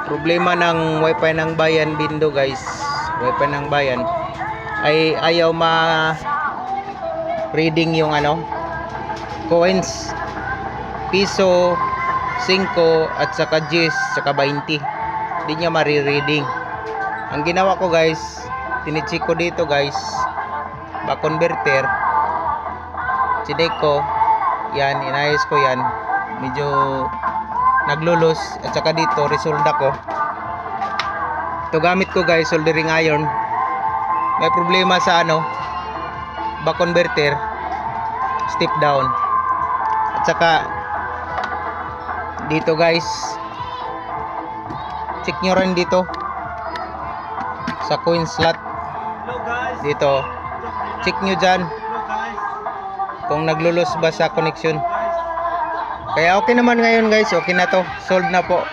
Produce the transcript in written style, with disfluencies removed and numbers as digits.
Problema ng wifi ng bayan Bindo guys, wifi ng bayan ay ayaw reading yung coins, piso, 5 at saka 10 saka 20. Hindi niya mari-reading. Ang ginawa ko guys, tinicheck ko dito guys, ba-converter, chinek ko yan, inayos ko yan, medyo naglulos, at saka dito resolda ko. Ito gamit ko guys, soldering iron. May problema sa back converter, step down, at saka dito guys, check nyo rin dito sa coin slot dito, check nyo dyan kung naglulos ba sa connection. Kaya okay naman ngayon guys, okay na to, solved na po.